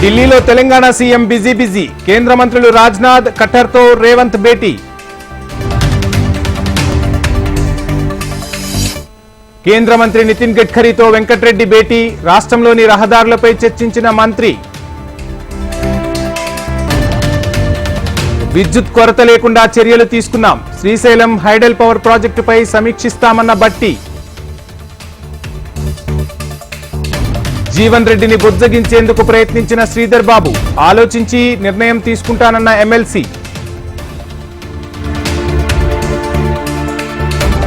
ఢిల్లీలో Telangana CM busy. కేంద్ర మంత్రులు రాజ్నాథ్, ఖట్టర్తో రేవంత్ భేటీ. కేంద్ర మంత్రి నితిన్ గడ్కరీతో వెంకట్రెడ్డి భేటీ. రాష్ట్రంలోని రహదారులపై చర్చించిన మంత్రి. విద్యుత్ కొరత లేకుండా చర్యలు తీసుకున్నాం. శ్రీశైలం హైడల్ పవర్ ప్రాజెక్టుపై సమీక్షిస్తామన్న భట్టి. జీవన్ రెడ్డిని బుజ్జగించేందుకు ప్రయత్నించిన శ్రీధర్ బాబు. ఆలోచించి నిర్ణయం తీసుకుంటానన్న ఎమ్మెల్సీ.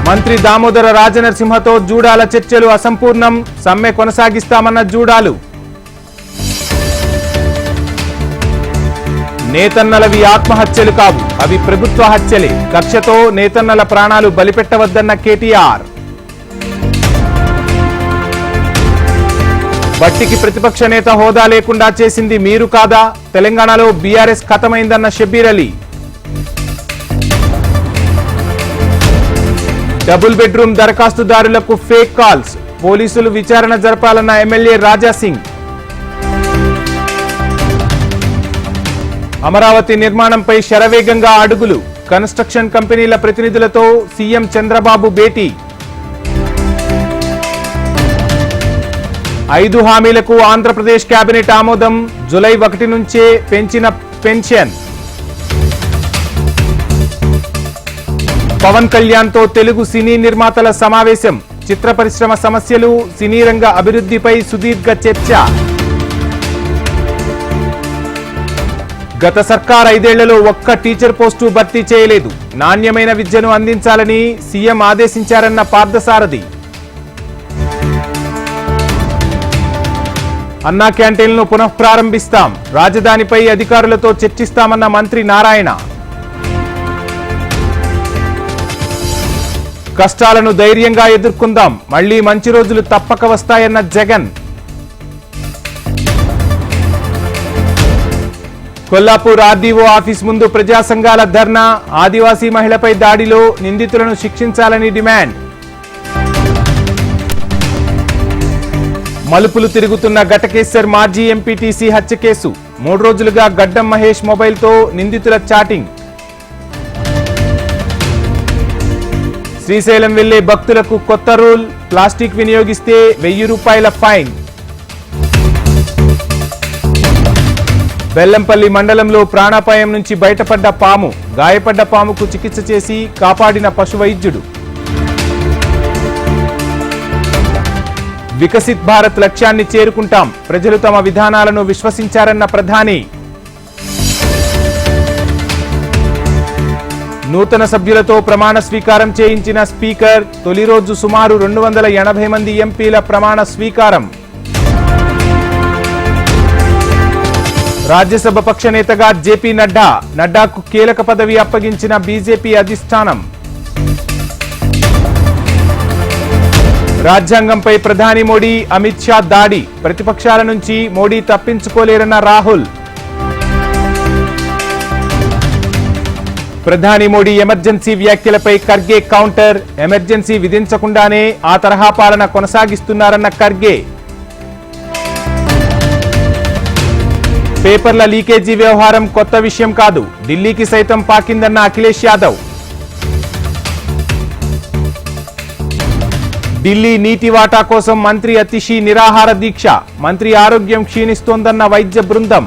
మంత్రి దామోదర రాజనరసింహతో జూడాల చర్చలు అసంపూర్ణం. సమ్మె కొనసాగిస్తామన్న జూడాలు. నేతన్నలవి ఆత్మహత్యలు కావు, అవి ప్రభుత్వ హత్యలే. కక్షతో నేతన్నల ప్రాణాలు బలిపెట్టవద్దన్న కేటీఆర్. బట్టికి ప్రతిపక్ష నేత హోదా లేకుండా చేసింది మీరు కాదా? తెలంగాణలో బీఆర్ఎస్ ఖతమైందన్న షబ్బీర్ అలీ. డబుల్ బెడ్రూమ్ దరఖాస్తుదారులకు ఫేక్ కాల్స్. పోలీసులు విచారణ జరపాలన్న ఎమ్మెల్యే రాజాసింగ్. అమరావతి నిర్మాణంపై శరవేగంగా అడుగులు. కన్స్ట్రక్షన్ కంపెనీల ప్రతినిధులతో సీఎం చంద్రబాబు భేటీ. 5 హామీలకు ఆంధ్రప్రదేశ్ కేబినెట్ ఆమోదం. జూలై 1 నుంచే పెంచిన పెన్షన్. పవన్ కళ్యాణ్ తో తెలుగు సినీ నిర్మాతల సమావేశం. చిత్ర పరిశ్రమ సమస్యలు, సినీ రంగ అభివృద్ధిపై సుదీర్ఘ చర్చ. గత సర్కార్ 5 ఏళ్లలో ఒక్క టీచర్ పోస్టు భర్తీ చేయలేదు. నాణ్యమైన విద్యను అందించాలని సీఎం ఆదేశించారన్న పార్థసారథి. అన్నా క్యాంటీన్లను పునఃప్రారంభిస్తాం. రాజధానిపై అధికారులతో చర్చిస్తామన్న మంత్రి నారాయణ. కష్టాలను ధైర్యంగా ఎదుర్కొందాం. మళ్లీ మంచి రోజులు తప్పక వస్తాయన్న జగన్. కొల్లాపూర్ ఆర్డీఓ ఆఫీస్ ముందు ప్రజా సంఘాల ధర్నా. ఆదివాసీ మహిళపై దాడిలో నిందితులను శిక్షించాలని డిమాండ్. మలుపులు తిరుగుతున్న ఘటకేశ్వర్ మాజీ ఎంపీటీసీ హత్య కేసు. 3 రోజులుగా గడ్డం మహేష్ మొబైల్తో నిందితుల చాటింగ్. శ్రీశైలం వెళ్లే భక్తులకు కొత్త రూల్. ప్లాస్టిక్ వినియోగిస్తే 1000 రూపాయల ఫైన్. బెల్లంపల్లి మండలంలో ప్రాణాపాయం నుంచి బయటపడ్డ పాము. గాయపడ్డ పాముకు చికిత్స చేసి కాపాడిన పశు వైద్యుడు. వికసిత్ భారత్ లక్ష్యాన్ని చేరుకుంటాం. ప్రజలు తమ విధానాలను విశ్వసించారన్న ప్రధాని. నూతన సభ్యులతో ప్రమాణ స్వీకారం చేయించిన స్పీకర్. తొలి రోజు సుమారు 280 మంది ఎంపీల ప్రమాణ స్వీకారం. రాజ్యసభ పక్ష నేతగా జేపీ నడ్డా. నడ్డాకు కీలక పదవి అప్పగించిన బీజేపీ అధిష్టానం. రాజ్యాంగంపై ప్రధాని మోడీ, అమిత్ షా దాడి. ప్రతిపక్షాల నుంచి మోడీ తప్పించుకోలేరన్న రాహుల్. ప్రధాని మోడీ ఎమర్జెన్సీ వ్యాఖ్యలపై ఖర్గే కౌంటర్. ఎమర్జెన్సీ విధించకుండానే ఆ తరహా పాలన కొనసాగిస్తున్నారన్న ఖర్గే. పేపర్ల లీకేజీ వ్యవహారం కొత్త విషయం కాదు. ఢిల్లీకి సైతం పాకిందన్న అఖిలేష్ యాదవ్. ఢిల్లీ నీటి వాటా కోసం మంత్రి అతిషి నిరాహార దీక్ష. మంత్రి ఆరోగ్యం క్షీణిస్తోందన్న వైద్య బృందం.